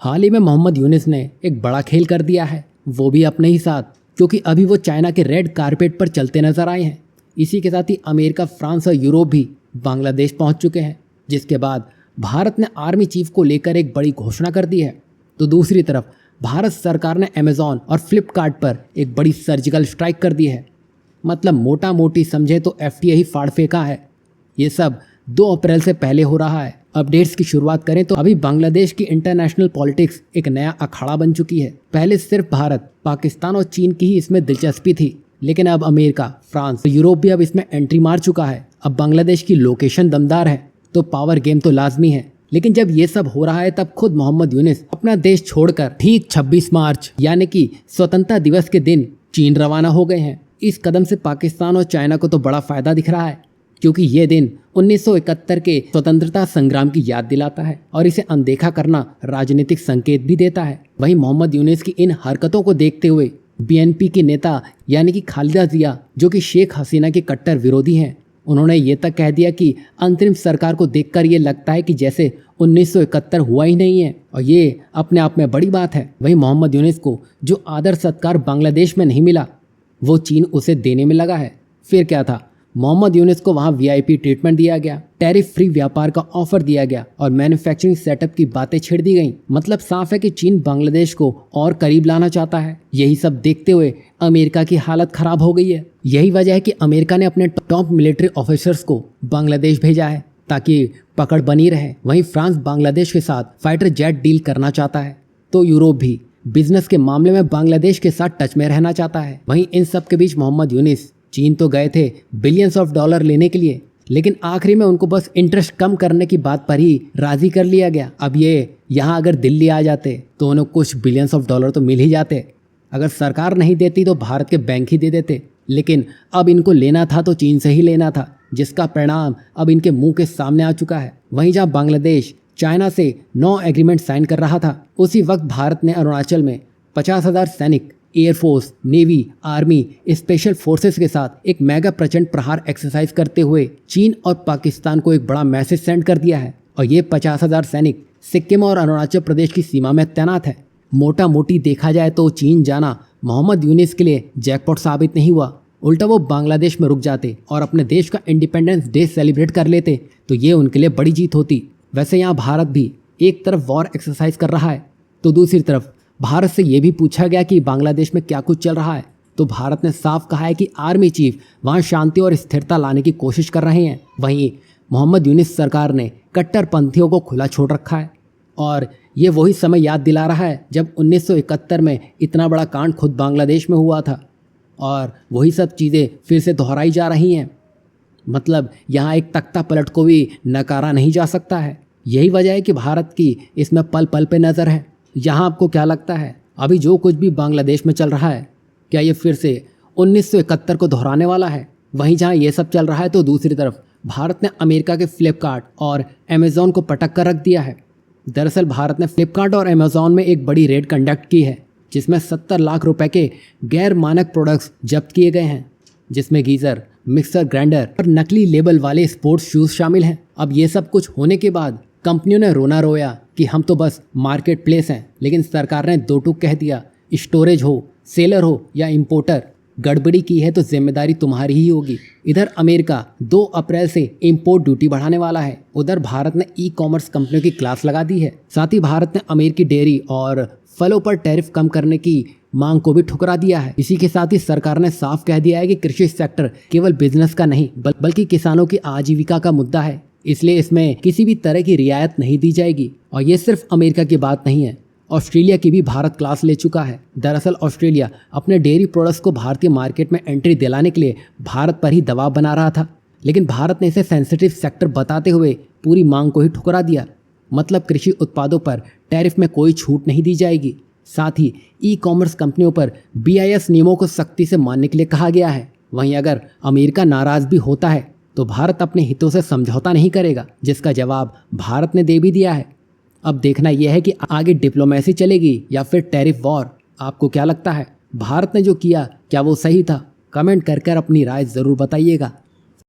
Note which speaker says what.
Speaker 1: हाल ही में मोहम्मद यूनिस ने एक बड़ा खेल कर दिया है, वो भी अपने ही साथ, क्योंकि अभी वो चाइना के रेड कारपेट पर चलते नजर आए हैं। इसी के साथ ही अमेरिका, फ्रांस और यूरोप भी बांग्लादेश पहुंच चुके हैं, जिसके बाद भारत ने आर्मी चीफ को लेकर एक बड़ी घोषणा कर दी है। तो दूसरी तरफ भारत सरकार ने अमेजॉन और फ्लिपकार्ट पर एक बड़ी सर्जिकल स्ट्राइक कर दी है। मतलब मोटा मोटी समझे तो एफटीए ही फाड़ फेंका है। ये सब 2 अप्रैल से पहले हो रहा है। अपडेट्स की शुरुआत करें तो अभी बांग्लादेश की इंटरनेशनल पॉलिटिक्स एक नया अखाड़ा बन चुकी है। पहले सिर्फ भारत, पाकिस्तान और चीन की ही इसमें दिलचस्पी थी, लेकिन अब अमेरिका, फ्रांस, यूरोप भी अब इसमें एंट्री मार चुका है। अब बांग्लादेश की लोकेशन दमदार है तो पावर गेम तो लाजमी है। लेकिन जब ये सब हो रहा है तब खुद मोहम्मद यूनिस अपना देश छोड़कर ठीक 26 मार्च यानी कि स्वतंत्रता दिवस के दिन चीन रवाना हो गए हैं। इस कदम से पाकिस्तान और चाइना को तो बड़ा फायदा दिख रहा है, क्योंकि ये दिन 1971 के स्वतंत्रता संग्राम की याद दिलाता है और इसे अनदेखा करना राजनीतिक संकेत भी देता है। वहीं मोहम्मद यूनिस की इन हरकतों को देखते हुए बीएनपी की नेता यानी कि खालिदा जिया, जो कि शेख हसीना के कट्टर विरोधी हैं, उन्होंने ये तक कह दिया कि अंतरिम सरकार को देखकर ये लगता है कि जैसे 1971 हुआ ही नहीं है, और ये अपने आप में बड़ी बात है। वहीं मोहम्मद यूनिस को जो आदर सत्कार बांग्लादेश में नहीं मिला, वो चीन उसे देने में लगा है। फिर क्या था, मोहम्मद यूनिस को वहाँ वीआईपी ट्रीटमेंट दिया गया, टैरिफ फ्री व्यापार का ऑफर दिया गया और मैन्युफैक्चरिंग सेटअप की बातें छेड़ दी गई। मतलब साफ है कि चीन बांग्लादेश को और करीब लाना चाहता है। यही सब देखते हुए अमेरिका की हालत खराब हो गई है। यही वजह है कि अमेरिका ने अपने टॉप मिलिट्री ऑफिसर्स को बांग्लादेश भेजा है ताकि पकड़ बनी रहे। वहीं फ्रांस बांग्लादेश के साथ फाइटर जेट डील करना चाहता है, तो यूरोप भी बिजनेस के मामले में बांग्लादेश के साथ टच में रहना चाहता है। वहीं इन सब के बीच मोहम्मद यूनिस चीन तो गए थे बिलियंस ऑफ डॉलर लेने के लिए, लेकिन आखिरी में उनको बस इंटरेस्ट कम करने की बात पर ही राजी कर लिया गया। अब ये यहाँ अगर दिल्ली आ जाते तो उन्हें कुछ बिलियंस ऑफ डॉलर तो मिल ही जाते। अगर सरकार नहीं देती तो भारत के बैंक ही दे देते, लेकिन अब इनको लेना था तो चीन से ही लेना था, जिसका परिणाम अब इनके मुंह के सामने आ चुका है। वहीं जहाँ बांग्लादेश चाइना से 9 एग्रीमेंट साइन कर रहा था, उसी वक्त भारत ने अरुणाचल में 50,000 सैनिक air force, navy, army, special forces के साथ एक मेगा प्रचंड प्रहार एक्सरसाइज करते हुए चीन और पाकिस्तान को एक बड़ा मैसेज सेंड कर दिया है। और ये 50,000 सैनिक सिक्किम और अरुणाचल प्रदेश की सीमा में तैनात है। मोटा मोटी देखा जाए तो चीन जाना मोहम्मद यूनिस के लिए जैकपॉट साबित नहीं हुआ। उल्टा वो बांग्लादेश में रुक जाते और अपने देश का इंडिपेंडेंस डे सेलिब्रेट कर लेते तो ये उनके लिए बड़ी जीत होती। वैसे यहाँ भारत भी एक तरफ वॉर एक्सरसाइज कर रहा है तो दूसरी तरफ भारत से ये भी पूछा गया कि बांग्लादेश में क्या कुछ चल रहा है, तो भारत ने साफ कहा है कि आर्मी चीफ वहाँ शांति और स्थिरता लाने की कोशिश कर रहे हैं। वहीं मोहम्मद यूनिस सरकार ने कट्टरपंथियों को खुला छोड़ रखा है और ये वही समय याद दिला रहा है जब 1971 में इतना बड़ा कांड खुद बांग्लादेश में हुआ था और वही सब चीज़ें फिर से दोहराई जा रही हैं। मतलब यहाँ एक तख्ता पलट को भी नकारा नहीं जा सकता है। यही वजह है कि भारत की इसमें पल पल पे नज़र है। यहाँ आपको क्या लगता है, अभी जो कुछ भी बांग्लादेश में चल रहा है, क्या ये फिर से 1971 को दोहराने वाला है? वहीं जहाँ ये सब चल रहा है तो दूसरी तरफ भारत ने अमेरिका के फ्लिपकार्ट और अमेज़ॉन को पटक कर रख दिया है। दरअसल भारत ने फ्लिपकार्ट और अमेज़ॉन में एक बड़ी रेड कंडक्ट की है, जिसमें 70 लाख रुपए के गैर मानक प्रोडक्ट्स जब्त किए गए हैं, जिसमें गीज़र, मिक्सर ग्राइंडर और नकली लेबल वाले स्पोर्ट्स शूज़ शामिल हैं। अब ये सब कुछ होने के बाद कंपनियों ने रोना रोया कि हम तो बस मार्केट प्लेस हैं, लेकिन सरकार ने दो टूक कह दिया, स्टोरेज हो, सेलर हो या इंपोर्टर, गड़बड़ी की है तो जिम्मेदारी तुम्हारी ही होगी। इधर अमेरिका 2 अप्रैल से इंपोर्ट ड्यूटी बढ़ाने वाला है, उधर भारत ने ई कॉमर्स कंपनियों की क्लास लगा दी है। साथ ही भारत ने अमेरिकी डेयरी और फलों पर टैरिफ कम करने की मांग को भी ठुकरा दिया है। इसी के साथ ही सरकार ने साफ कह दिया है कि कृषि सेक्टर केवल बिजनेस का नहीं बल्कि किसानों की आजीविका का मुद्दा है, इसलिए इसमें किसी भी तरह की रियायत नहीं दी जाएगी। और ये सिर्फ अमेरिका की बात नहीं है, ऑस्ट्रेलिया की भी भारत क्लास ले चुका है। दरअसल ऑस्ट्रेलिया अपने डेयरी प्रोडक्ट्स को भारतीय मार्केट में एंट्री दिलाने के लिए भारत पर ही दबाव बना रहा था, लेकिन भारत ने इसे सेंसिटिव सेक्टर बताते हुए पूरी मांग को ही ठुकरा दिया। मतलब कृषि उत्पादों पर टैरिफ में कोई छूट नहीं दी जाएगी। साथ ही ई कॉमर्स कंपनियों पर BIS नियमों को सख्ती से मानने के लिए कहा गया है। वहीं अगर अमेरिका नाराज भी होता है तो भारत अपने हितों से समझौता नहीं करेगा, जिसका जवाब भारत ने दे भी दिया है। अब देखना यह है कि आगे डिप्लोमेसी चलेगी या फिर टैरिफ वॉर। आपको क्या लगता है, भारत ने जो किया क्या वो सही था? कमेंट कर अपनी राय ज़रूर बताइएगा।